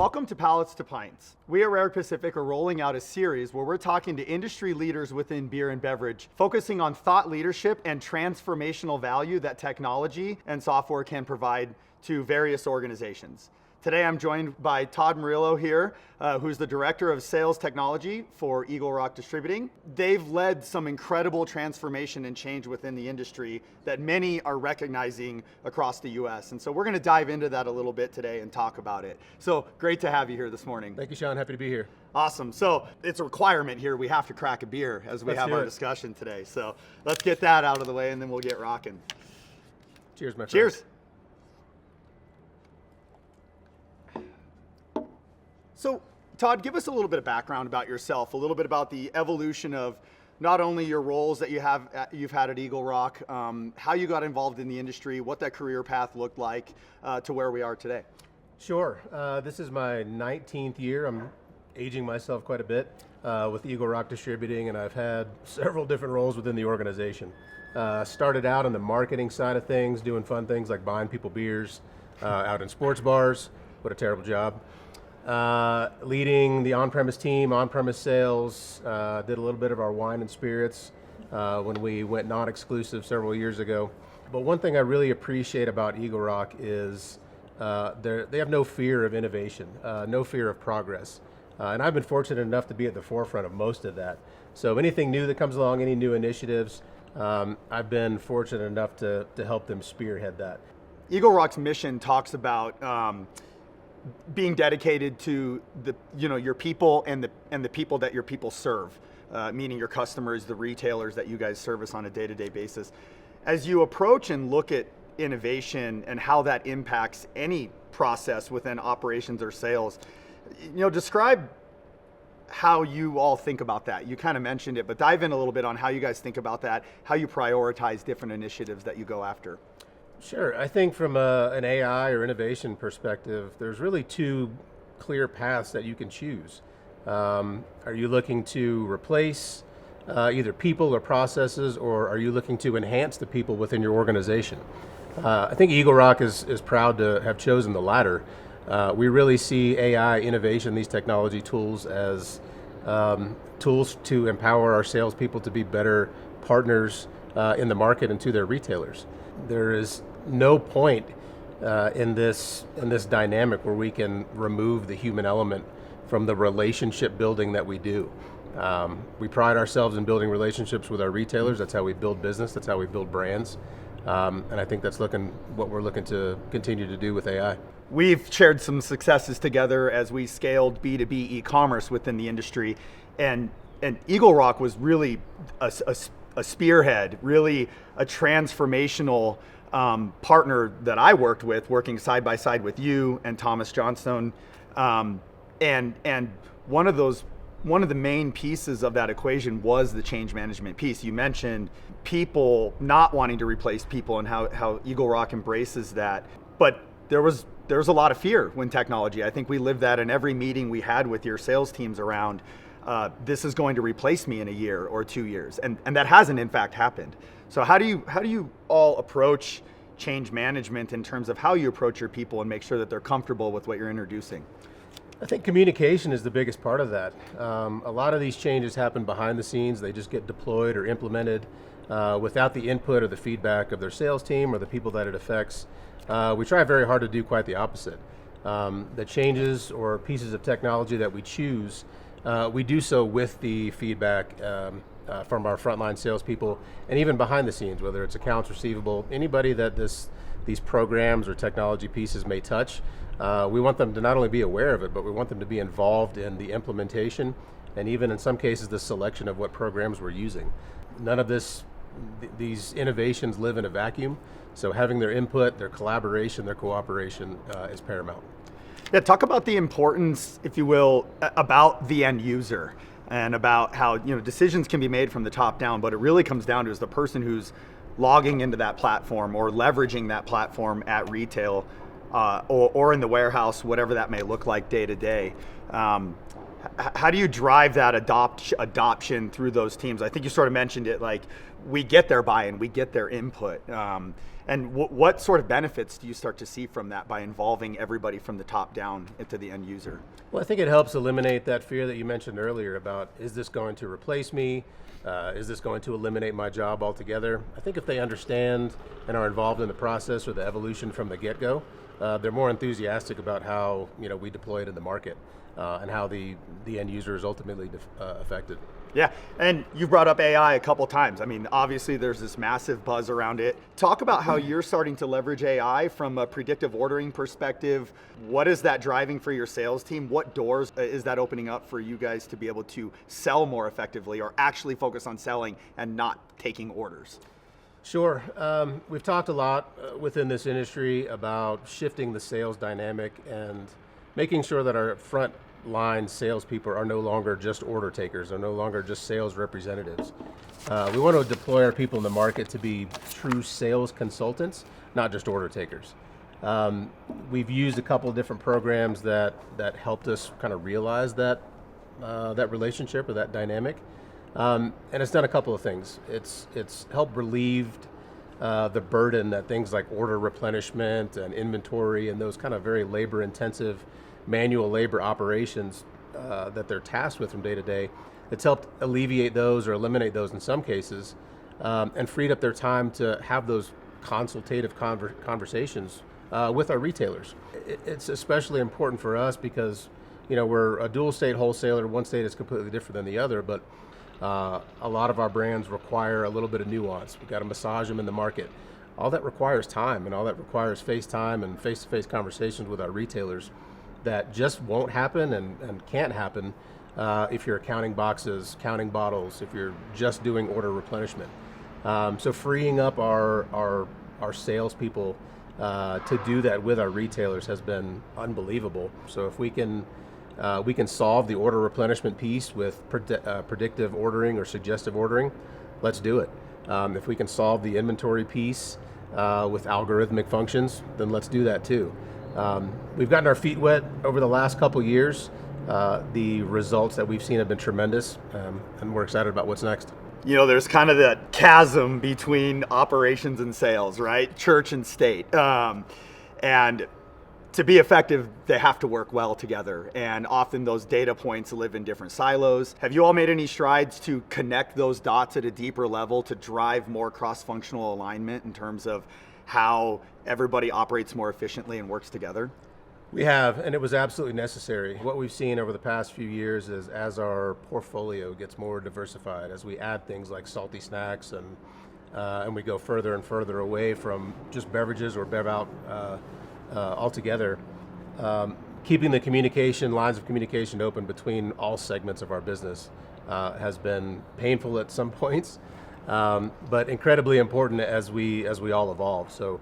Welcome to Pallets to Pints. We at Rare Pacific are rolling out a series where we're talking to industry leaders within beer and beverage, focusing on thought leadership and transformational value that technology and software can provide to various organizations. Today I'm joined by Todd Morillo here, who's the Director of Sales Technology for Eagle Rock Distributing. They've led some incredible transformation and change within the industry that many are recognizing across the US. And so we're going to dive into that a little bit today and talk about it. So great to have you here this morning. Thank you, Sean. Happy to be here. Awesome. So it's a requirement here. We have to crack a beer as we have our discussion today. So let's get that out of the way and then we'll get rocking. Cheers, my friend. Cheers. So, Todd, give us a little bit of background about yourself, a little bit about the evolution of not only your roles that you've had at Eagle Rock, how you got involved in the industry, what that career path looked like to where we are today. Sure. This is my 19th year. I'm aging myself quite a bit with Eagle Rock Distributing, and I've had several different roles within the organization. Started out on the marketing side of things, doing fun things like buying people beers out in sports bars. What a terrible job. Leading the on-premise team, on-premise sales, did a little bit of our wine and spirits when we went non-exclusive several years ago. But one thing I really appreciate about Eagle Rock is they have no fear of innovation, no fear of progress. And I've been fortunate enough to be at the forefront of most of that. So anything new that comes along, any new initiatives, I've been fortunate enough to help them spearhead that. Eagle Rock's mission talks about being dedicated to your people and the people that your people serve, meaning your customers, the retailers that you guys service on a day-to-day basis. As you approach and look at innovation and how that impacts any process within operations or sales, describe how you all think about that. You kind of mentioned it, but dive in a little bit on how you guys think about that, how you prioritize different initiatives that you go after. Sure. I think from an AI or innovation perspective, there's really two clear paths that you can choose. Are you looking to replace either people or processes, or are you looking to enhance the people within your organization? I think Eagle Rock is proud to have chosen the latter. We really see AI innovation, these technology tools, as tools to empower our salespeople to be better partners in the market and to their retailers. There is no point in this dynamic where we can remove the human element from the relationship building that we do. We pride ourselves in building relationships with our retailers. That's how we build business. That's how we build brands. And I think that's what we're looking to continue to do with AI. We've shared some successes together as we scaled B2B e-commerce within the industry, and Eagle Rock was really a spearhead, really a transformational partner that I worked with, working side by side with you and Thomas Johnstone. And one of the main pieces of that equation was the change management piece. You mentioned people not wanting to replace people and how Eagle Rock embraces that. But there was a lot of fear when technology. I think we lived that in every meeting we had with your sales teams around this is going to replace me in a year or 2 years, and that hasn't in fact happened. So how do you all approach change management in terms of how you approach your people and make sure that they're comfortable with what you're introducing? I think communication is the biggest part of that. A lot of these changes happen behind the scenes. They just get deployed or implemented without the input or the feedback of their sales team or the people that it affects. We try very hard to do quite the opposite. The changes or pieces of technology that we choose, we do so with the feedback from our frontline salespeople, and even behind the scenes, whether it's accounts receivable, anybody that these programs or technology pieces may touch. We want them to not only be aware of it, but we want them to be involved in the implementation, and even in some cases the selection of what programs we're using. None of these innovations live in a vacuum, so having their input, their collaboration, their cooperation is paramount. Yeah, talk about the importance, if you will, about the end user, and about how decisions can be made from the top down, but it really comes down to is the person who's logging into that platform or leveraging that platform at retail or in the warehouse, whatever that may look like day to day. How do you drive that adoption through those teams? I think you sort of mentioned it, like we get their buy-in, we get their input. And what sort of benefits do you start to see from that by involving everybody from the top down into the end user? Well, I think it helps eliminate that fear that you mentioned earlier about, is this going to replace me? Is this going to eliminate my job altogether? I think if they understand and are involved in the process or the evolution from the get-go, they're more enthusiastic about how we deploy it in the market and how the end user is ultimately affected. Yeah, and you brought up AI a couple times. I mean, obviously there's this massive buzz around it. Talk about how you're starting to leverage AI from a predictive ordering perspective. What is that driving for your sales team? What doors is that opening up for you guys to be able to sell more effectively or actually focus on selling and not taking orders? Sure. We've talked a lot within this industry about shifting the sales dynamic and making sure that our front line salespeople are no longer just order takers, are no longer just sales representatives. We want to deploy our people in the market to be true sales consultants, not just order takers. We've used a couple of different programs that helped us kind of realize that relationship or that dynamic, and it's done a couple of things. It's helped relieved the burden that things like order replenishment and inventory and those kind of very labor-intensive manual labor operations that they're tasked with from day to day. It's helped alleviate those or eliminate those in some cases, and freed up their time to have those consultative conversations with our retailers. It's especially important for us because we're a dual state wholesaler. One state is completely different than the other, but a lot of our brands require a little bit of nuance. We've got to massage them in the market. All that requires time, and all that requires face time and face-to-face conversations with our retailers that just won't happen and can't happen if you're counting boxes, counting bottles, if you're just doing order replenishment. So freeing up our salespeople to do that with our retailers has been unbelievable. So if we can solve the order replenishment piece with predictive ordering or suggestive ordering, let's do it. If we can solve the inventory piece with algorithmic functions, then let's do that too. We've gotten our feet wet over the last couple years. The results that we've seen have been tremendous, and we're excited about what's next. There's kind of that chasm between operations and sales, right? Church and state. And to be effective, they have to work well together. And often those data points live in different silos. Have you all made any strides to connect those dots at a deeper level to drive more cross-functional alignment in terms of how everybody operates more efficiently and works together? We have, and it was absolutely necessary. What we've seen over the past few years is as our portfolio gets more diversified, as we add things like salty snacks and we go further and further away from just beverages or bev out altogether, keeping the lines of communication open between all segments of our business has been painful at some points, but incredibly important as we all evolve. So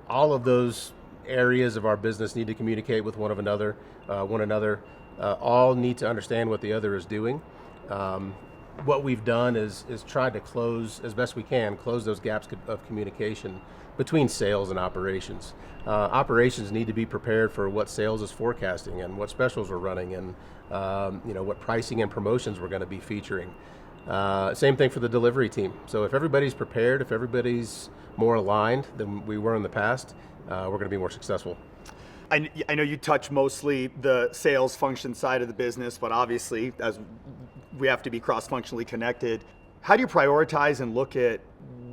all of those areas of our business need to communicate with one another. All need to understand what the other is doing. What we've done is tried to close as best we can, close those gaps of communication between sales and operations. Operations need to be prepared for what sales is forecasting and what specials we're running and what pricing and promotions we're going to be featuring. Same thing for the delivery team. So if everybody's prepared, if everybody's more aligned than we were in the past, we're going to be more successful. I know you touch mostly the sales function side of the business, but obviously as we have to be cross-functionally connected. How do you prioritize and look at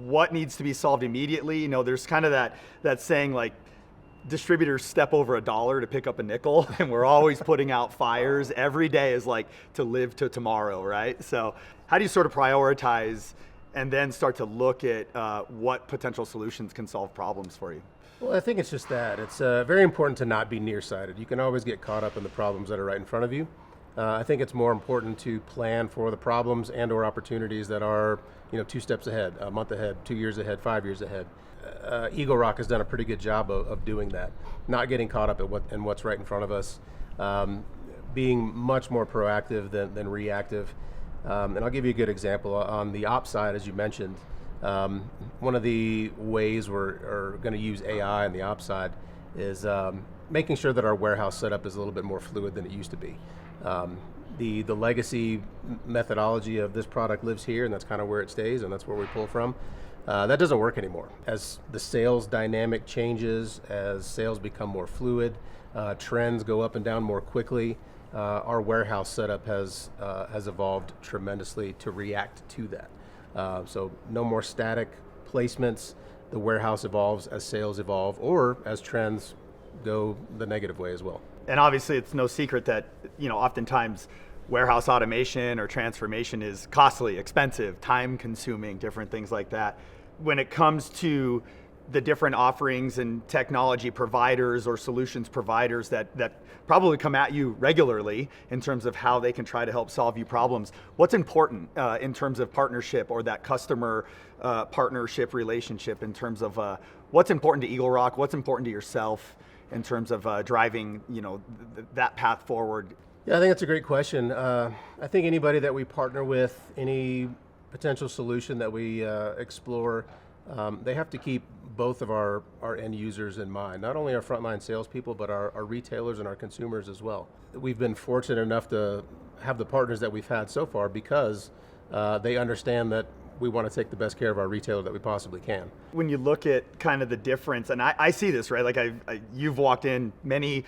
what needs to be solved immediately? There's kind of that saying like distributors step over $1 to pick up a nickel, and we're always putting out fires. Every day is like to live to tomorrow, right? So how do you sort of prioritize and then start to look at what potential solutions can solve problems for you? Well, I think it's just that. It's very important to not be nearsighted. You can always get caught up in the problems that are right in front of you. I think it's more important to plan for the problems and or opportunities that are 2 steps ahead, a month ahead, 2 years ahead, 5 years ahead. Eagle Rock has done a pretty good job of doing that, not getting caught up in what's right in front of us, being much more proactive than reactive. And I'll give you a good example. On the ops side, as you mentioned, one of the ways we're going to use AI on the ops side is making sure that our warehouse setup is a little bit more fluid than it used to be. The legacy methodology of this product lives here, and that's kind of where it stays, and that's where we pull from. That doesn't work anymore. As the sales dynamic changes, as sales become more fluid, trends go up and down more quickly, our warehouse setup has evolved tremendously to react to that. So no more static placements. The warehouse evolves as sales evolve, or as trends go the negative way as well. And obviously, it's no secret that oftentimes warehouse automation or transformation is costly, expensive, time-consuming, different things like that. When it comes to the different offerings and technology providers or solutions providers that probably come at you regularly in terms of how they can try to help solve you problems, what's important in terms of partnership or that customer partnership relationship in terms of what's important to Eagle Rock, what's important to yourself in terms of driving that path forward? Yeah, I think that's a great question. I think anybody that we partner with, any potential solution that we explore, they have to keep both of our end users in mind, not only our frontline salespeople, but our retailers and our consumers as well. We've been fortunate enough to have the partners that we've had so far because they understand that we want to take the best care of our retailer that we possibly can. When you look at kind of the difference, and I see this, right? Like you've walked in many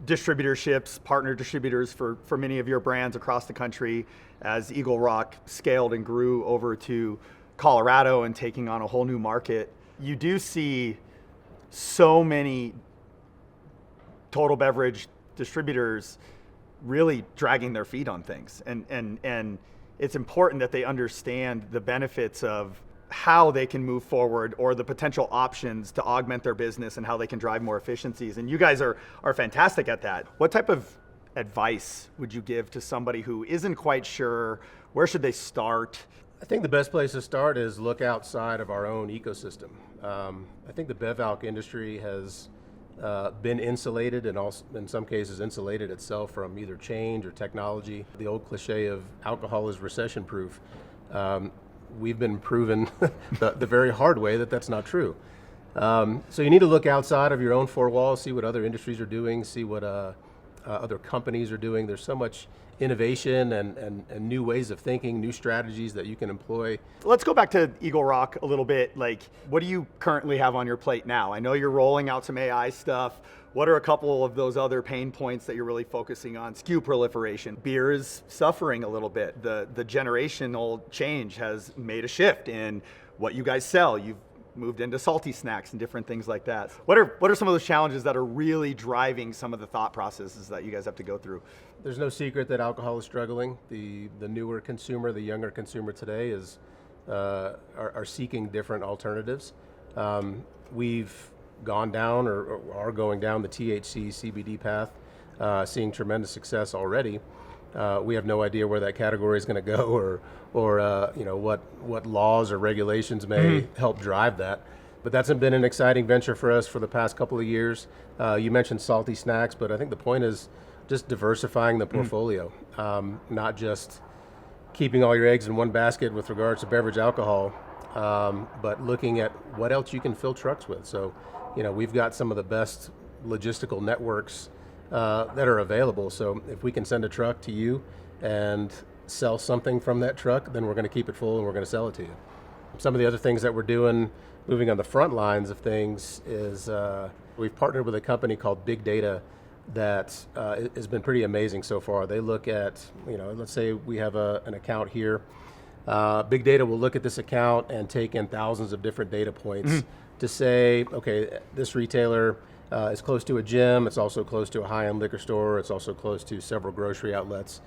distributorships, partner distributors for many of your brands across the country as Eagle Rock scaled and grew over to Colorado and taking on a whole new market. You do see so many total beverage distributors really dragging their feet on things. And it's important that they understand the benefits of how they can move forward or the potential options to augment their business and how they can drive more efficiencies. And you guys are fantastic at that. What type of advice would you give to somebody who isn't quite sure? Where should they start? I think the best place to start is look outside of our own ecosystem. I think the bev alc industry has been insulated and also in some cases insulated itself from either change or technology. The old cliche of alcohol is recession proof. We've been proven the very hard way that that's not true. So you need to look outside of your own four walls, see what other industries are doing, see what other companies are doing. There's so much innovation and new ways of thinking, new strategies that you can employ. Let's go back to Eagle Rock a little bit. Like, what do you currently have on your plate now? I know you're rolling out some AI stuff. What are a couple of those other pain points that you're really focusing on? SKU proliferation. Beer is suffering a little bit. The generational change has made a shift in what you guys sell. You've moved into salty snacks and different things like that. What are some of those challenges that are really driving some of the thought processes that you guys have to go through? There's no secret that alcohol is struggling. The newer consumer, the younger consumer today are seeking different alternatives. We've gone down or are going down the THC CBD path, seeing tremendous success already. We have no idea where that category is going to go or what laws or regulations may help drive that. But that's been an exciting venture for us for the past couple of years. You mentioned salty snacks, but I think the point is just diversifying the portfolio, not just keeping all your eggs in one basket with regards to beverage alcohol, but looking at what else you can fill trucks with. So, we've got some of the best logistical networks that are available. So if we can send a truck to you and sell something from that truck, then we're going to keep it full and we're going to sell it to you. Some of the other things that we're doing, moving on the front lines of things, is we've partnered with a company called Big Data that has been pretty amazing so far. They look at, let's say we have an account here. Big Data will look at this account and take in thousands of different data points to say, okay, this retailer is close to a gym, it's also close to a high-end liquor store, it's also close to several grocery outlets.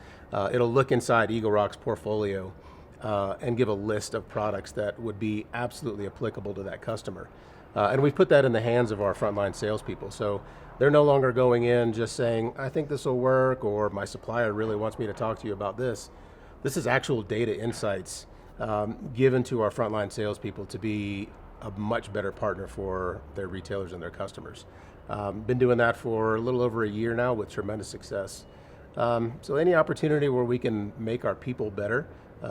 It'll look inside Eagle Rock's portfolio and give a list of products that would be absolutely applicable to that customer. And we've put that in the hands of our frontline salespeople. So they're no longer going in just saying, I think this will work, or my supplier really wants me to talk to you about this. This is actual data insights given to our frontline salespeople to be a much better partner for their retailers and their customers. Been doing that for a little over a year now with tremendous success. So any opportunity where we can make our people better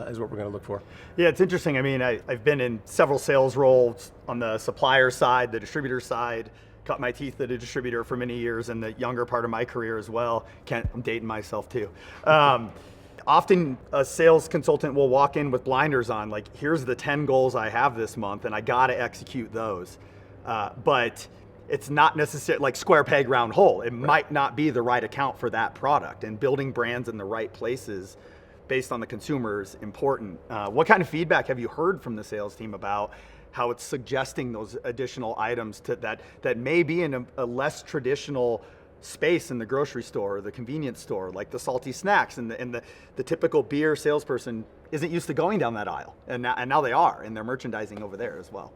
is what we're going to look for. Yeah, it's interesting. I mean, I've been in several sales roles on the supplier side, the distributor side, cut my teeth at a distributor for many years in the younger part of my career as well. I'm dating myself too. Often a sales consultant will walk in with blinders on, like, here's the 10 goals I have this month and I got to execute those. But it's not necessarily like square peg round hole. It might not be the right account for that product, and building brands in the right places based on the consumer is important. What kind of feedback have you heard from the sales team about how it's suggesting those additional items that may be in a less traditional space in the grocery store or the convenience store, like the salty snacks, and the typical beer salesperson isn't used to going down that aisle, and now they are, and they're merchandising over there as well.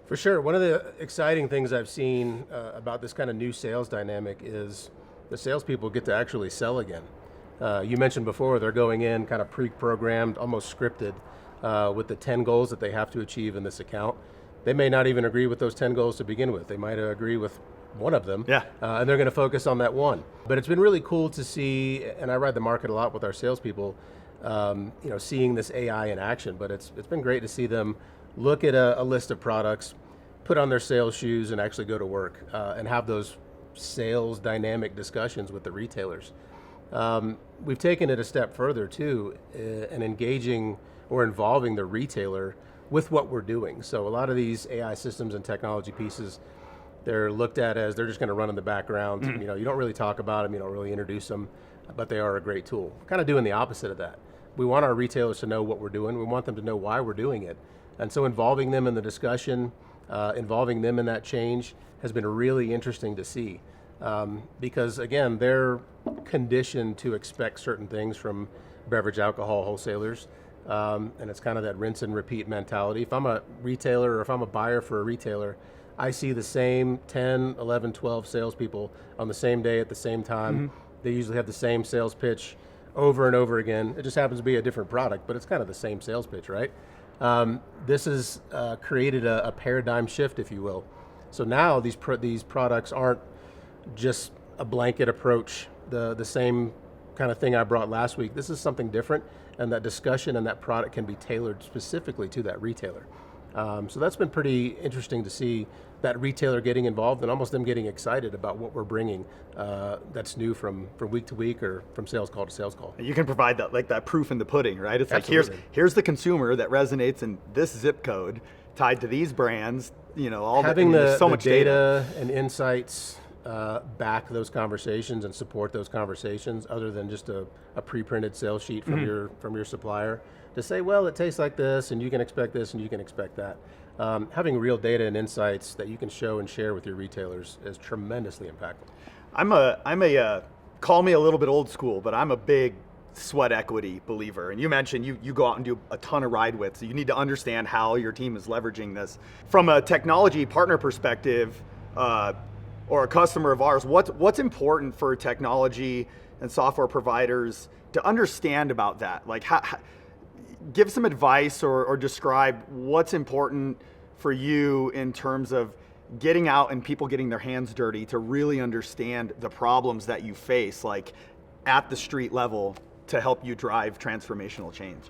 For sure. One of the exciting things I've seen about this kind of new sales dynamic is the salespeople get to actually sell again. You mentioned before they're going in kind of pre-programmed, almost scripted, with the 10 goals that they have to achieve in this account. They may not even agree with those 10 goals to begin with. They might agree with one of them, and they're going to focus on that one. But it's been really cool to see, and I ride the market a lot with our salespeople, seeing this AI in action. But it's been great to see them look at a list of products, put on their sales shoes, and actually go to work and have those sales dynamic discussions with the retailers. We've taken it a step further too, in engaging or involving the retailer with what we're doing. So a lot of these AI systems and technology pieces, they're looked at as they're just going to run in the background. You don't really talk about them, you don't really introduce them, but they are a great tool. We're kind of doing the opposite of that. We want our retailers to know what we're doing. We want them to know why we're doing it. And so involving them in the discussion, involving them in that change has been really interesting to see. Because again, they're conditioned to expect certain things from beverage alcohol wholesalers. And it's kind of that rinse and repeat mentality. If I'm a retailer or if I'm a buyer for a retailer, I see the same 10, 11, 12 salespeople on the same day at the same time. They usually have the same sales pitch over and over again. It just happens to be a different product, but it's kind of the same sales pitch, right? This has created a paradigm shift, if you will. So now these products aren't just a blanket approach, the same kind of thing I brought last week. This is something different, and that discussion and that product can be tailored specifically to that retailer. So that's been pretty interesting to see that retailer getting involved and almost them getting excited about what we're bringing that's new from week to week or from sales call to sales call. You can provide that proof in the pudding, right? It's Absolutely. like here's the consumer that resonates in this zip code tied to these brands, having so much data and insights back those conversations and support those conversations, other than just a pre-printed sales sheet from your supplier to say, well, it tastes like this and you can expect this and you can expect that. Having real data and insights that you can show and share with your retailers is tremendously impactful. I'm a call me a little bit old school, but I'm a big sweat equity believer. And you mentioned you go out and do a ton of ride with, so you need to understand how your team is leveraging this. From a technology partner perspective, or a customer of ours, what's important for technology and software providers to understand about that? Like, give some advice or describe what's important for you in terms of getting out and people getting their hands dirty to really understand the problems that you face, like at the street level, to help you drive transformational change.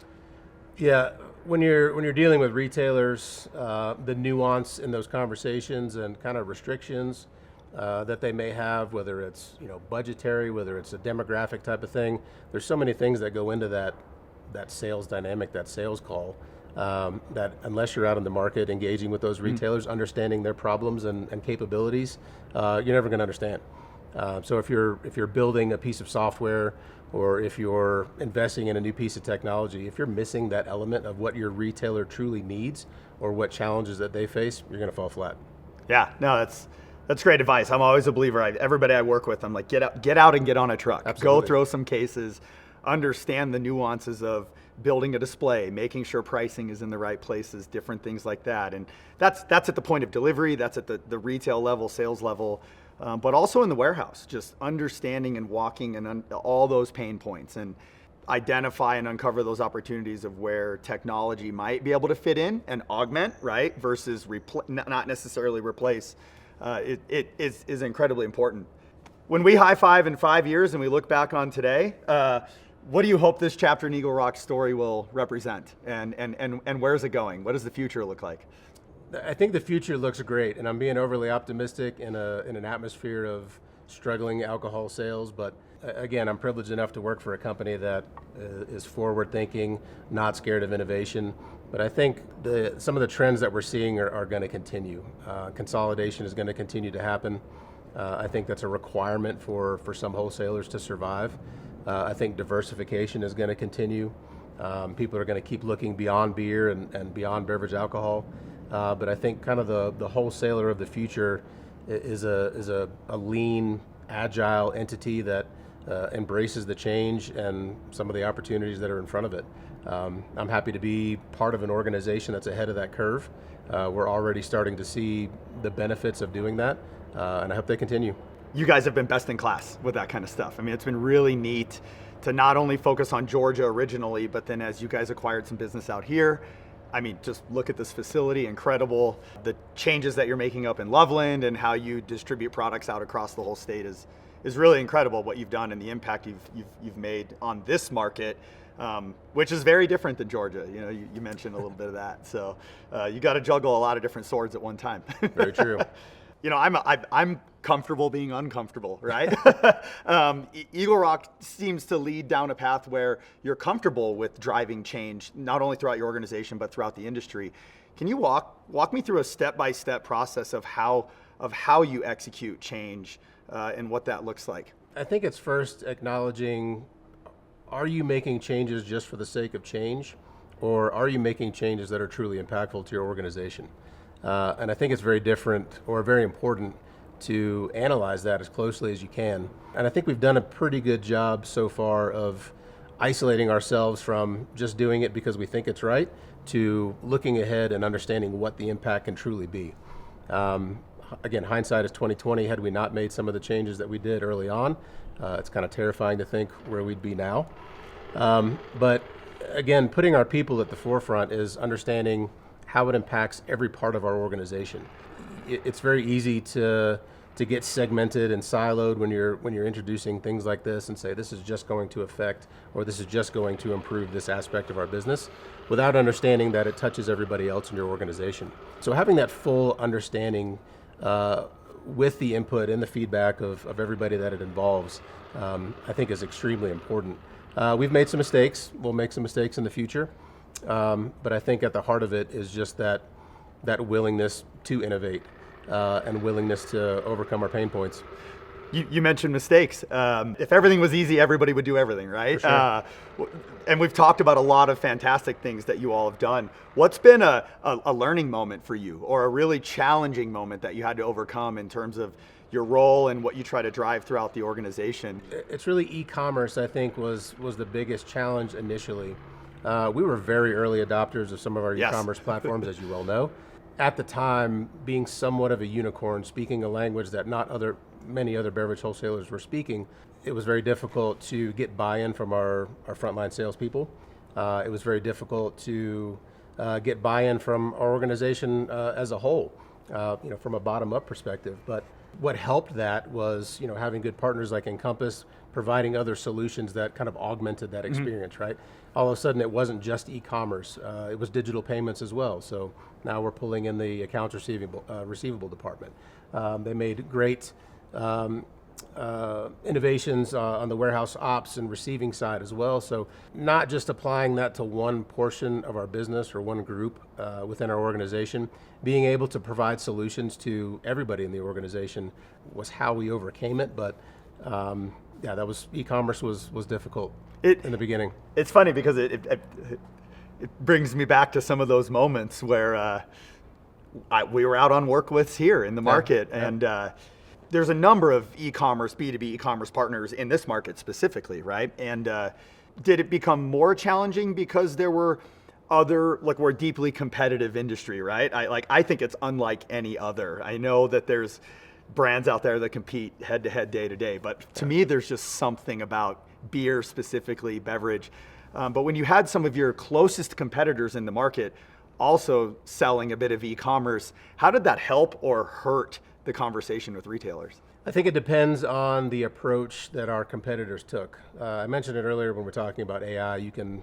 Yeah, when you're dealing with retailers, the nuance in those conversations and kind of restrictions that they may have, whether it's budgetary, whether it's a demographic type of thing, there's so many things that go into that sales dynamic, that sales call, that unless you're out in the market engaging with those retailers, understanding their problems and capabilities, you're never going to understand. So if you're building a piece of software, or if you're investing in a new piece of technology, if you're missing that element of what your retailer truly needs or what challenges that they face, you're going to fall flat. Yeah, no, that's great advice. I'm always a believer. Everybody I work with, I'm like, get out and get on a truck. Absolutely. Go throw some cases, understand the nuances of building a display, making sure pricing is in the right places, different things like that. And that's at the point of delivery, that's at the retail level, sales level, but also in the warehouse, just understanding and walking and all those pain points and identify and uncover those opportunities of where technology might be able to fit in and augment, right, versus not necessarily replace. It is incredibly important. When we high five in 5 years and we look back on today, what do you hope this chapter in Eagle Rock's story will represent, and where's it going? What does the future look like? I think the future looks great, and I'm being overly optimistic in an atmosphere of struggling alcohol sales. But again, I'm privileged enough to work for a company that is forward-thinking, not scared of innovation. But I think some of the trends that we're seeing are going to continue. Consolidation is going to continue to happen. I think that's a requirement for some wholesalers to survive. I think diversification is going to continue. People are going to keep looking beyond beer and beyond beverage alcohol. But I think kind of the wholesaler of the future is a lean, agile entity that embraces the change and some of the opportunities that are in front of it. I'm happy to be part of an organization that's ahead of that curve. We're already starting to see the benefits of doing that, and I hope they continue. You guys have been best in class with that kind of stuff. I mean, it's been really neat to not only focus on Georgia originally, but then as you guys acquired some business out here, I mean, just look at this facility, incredible. The changes that you're making up in Loveland and how you distribute products out across the whole state is really incredible what you've done and the impact you've made on this market, which is very different than Georgia. You know, you mentioned a little bit of that. So you got to juggle a lot of different swords at one time. Very true. You know, I'm comfortable being uncomfortable, right? Eagle Rock seems to lead down a path where you're comfortable with driving change, not only throughout your organization, but throughout the industry. Can you walk me through a step-by-step process of how you execute change and what that looks like? I think it's first acknowledging, are you making changes just for the sake of change, or are you making changes that are truly impactful to your organization? And I think it's very different or very important to analyze that as closely as you can. And I think we've done a pretty good job so far of isolating ourselves from just doing it because we think it's right to looking ahead and understanding what the impact can truly be. Again, hindsight is 2020. Had we not made some of the changes that we did early on, it's kind of terrifying to think where we'd be now. But again, putting our people at the forefront is understanding how it impacts every part of our organization. It's very easy to get segmented and siloed when you're introducing things like this and say this is just going to affect or this is just going to improve this aspect of our business without understanding that it touches everybody else in your organization. So having that full understanding with the input and the feedback of everybody that it involves, I think is extremely important. We've made some mistakes. We'll make some mistakes in the future. But I think at the heart of it is just that willingness to innovate and willingness to overcome our pain points. You mentioned mistakes. If everything was easy, everybody would do everything, right? For sure. And we've talked about a lot of fantastic things that you all have done. What's been a learning moment for you, or a really challenging moment that you had to overcome in terms of your role and what you try to drive throughout the organization? It's really e-commerce, I think, was the biggest challenge initially. We were very early adopters of some of our e-commerce platforms, as you well know. At the time, being somewhat of a unicorn, speaking a language that many other beverage wholesalers were speaking, it was very difficult to get buy-in from our frontline salespeople. It was very difficult to get buy-in from our organization as a whole, from a bottom-up perspective. But what helped that was, having good partners like Encompass, providing other solutions that kind of augmented that experience, right? All of a sudden, it wasn't just e-commerce; it was digital payments as well. So now we're pulling in the accounts receivable department. They made great innovations on the warehouse ops and receiving side as well. So not just applying that to one portion of our business or one group within our organization, being able to provide solutions to everybody in the organization was how we overcame it. But that was e-commerce was difficult in the beginning. It's funny because it brings me back to some of those moments where we were out on work lists here in the market, and there's a number of e-commerce, B2B e-commerce partners in this market specifically, right? And did it become more challenging because there were we're a deeply competitive industry, right? I think it's unlike any other. I know that there's brands out there that compete head to head, day to day, but to me, there's just something about beer specifically, beverage. But when you had some of your closest competitors in the market also selling a bit of e-commerce, how did that help or hurt the conversation with retailers? I think it depends on the approach that our competitors took. I mentioned it earlier when we're talking about AI. You can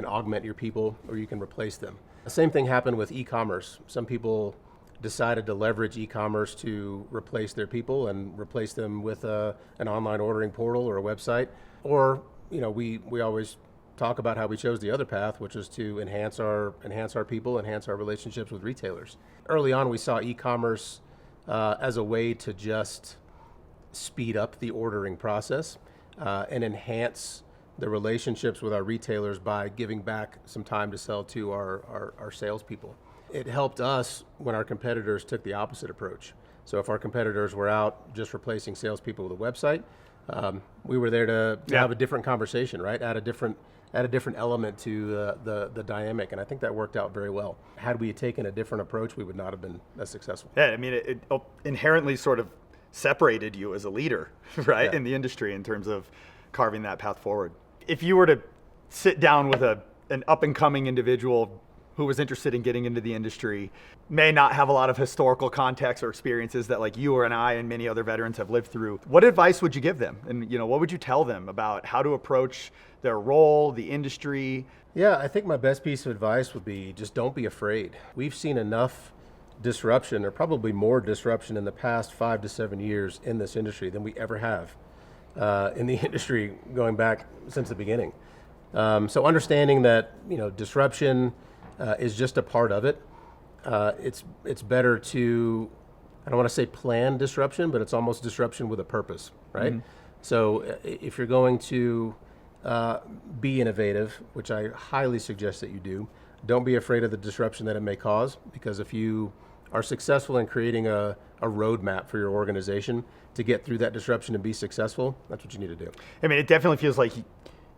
augment your people or you can replace them. The same thing happened with e-commerce. Some people decided to leverage e-commerce to replace their people and replace them with an online ordering portal or a website. Or, we always talk about how we chose the other path, which is to enhance our people, enhance our relationships with retailers. Early on, we saw e-commerce as a way to just speed up the ordering process and enhance the relationships with our retailers by giving back some time to sell to our salespeople. It helped us when our competitors took the opposite approach. So if our competitors were out just replacing salespeople with a website, we were there to have a different conversation, right? Add a different element to the dynamic, and I think that worked out very well. Had we taken a different approach, we would not have been as successful. Yeah, I mean, it inherently sort of separated you as a leader, right, in the industry in terms of carving that path forward. If you were to sit down with an up-and-coming individual who was interested in getting into the industry, may not have a lot of historical context or experiences that like you and I and many other veterans have lived through, what advice would you give them? And what would you tell them about how to approach their role, the industry? Yeah, I think my best piece of advice would be just don't be afraid. We've seen enough disruption, or probably more disruption in the past 5 to 7 years in this industry than we ever have in the industry going back since the beginning. So understanding that disruption is just a part of it. It's better to, I don't want to say plan disruption, but it's almost disruption with a purpose, right? Mm-hmm. So if you're going to be innovative, which I highly suggest that you do, don't be afraid of the disruption that it may cause, because if you are successful in creating a roadmap for your organization to get through that disruption and be successful, that's what you need to do. I mean, it definitely feels like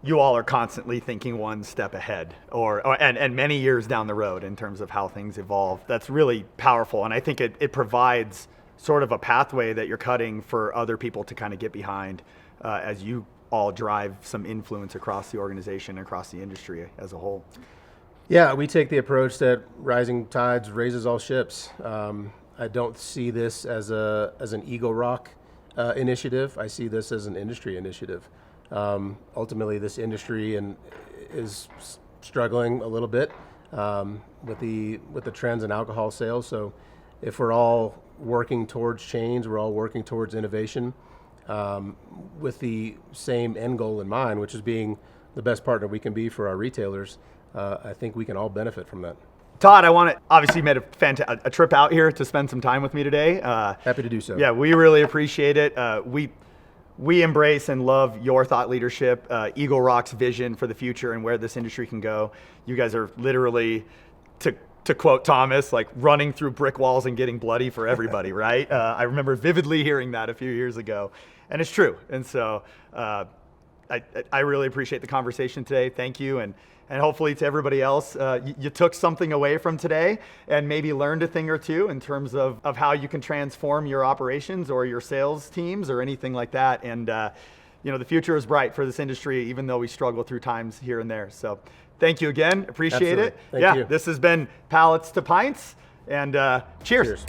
you all are constantly thinking one step ahead and many years down the road in terms of how things evolve. That's really powerful. And I think it provides sort of a pathway that you're cutting for other people to kind of get behind as you all drive some influence across the organization, across the industry as a whole. Yeah, we take the approach that rising tides raises all ships. I don't see this as an Eagle Rock initiative. I see this as an industry initiative. Ultimately, this industry is struggling a little bit with the trends in alcohol sales. So, if we're all working towards change, we're all working towards innovation with the same end goal in mind, which is being the best partner we can be for our retailers. I think we can all benefit from that. Todd, obviously you made a trip out here to spend some time with me today. Happy to do so. Yeah, we really appreciate it. We embrace and love your thought leadership, Eagle Rock's vision for the future and where this industry can go. You guys are literally, to quote Thomas, like running through brick walls and getting bloody for everybody, right? I remember vividly hearing that a few years ago, and it's true. And so I really appreciate the conversation today. Thank you. And hopefully to everybody else, you took something away from today and maybe learned a thing or two in terms of how you can transform your operations or your sales teams or anything like that. And the future is bright for this industry, even though we struggle through times here and there. So thank you again. Appreciate Absolutely. it. Thank you. This has been Pallets to Pints, and cheers.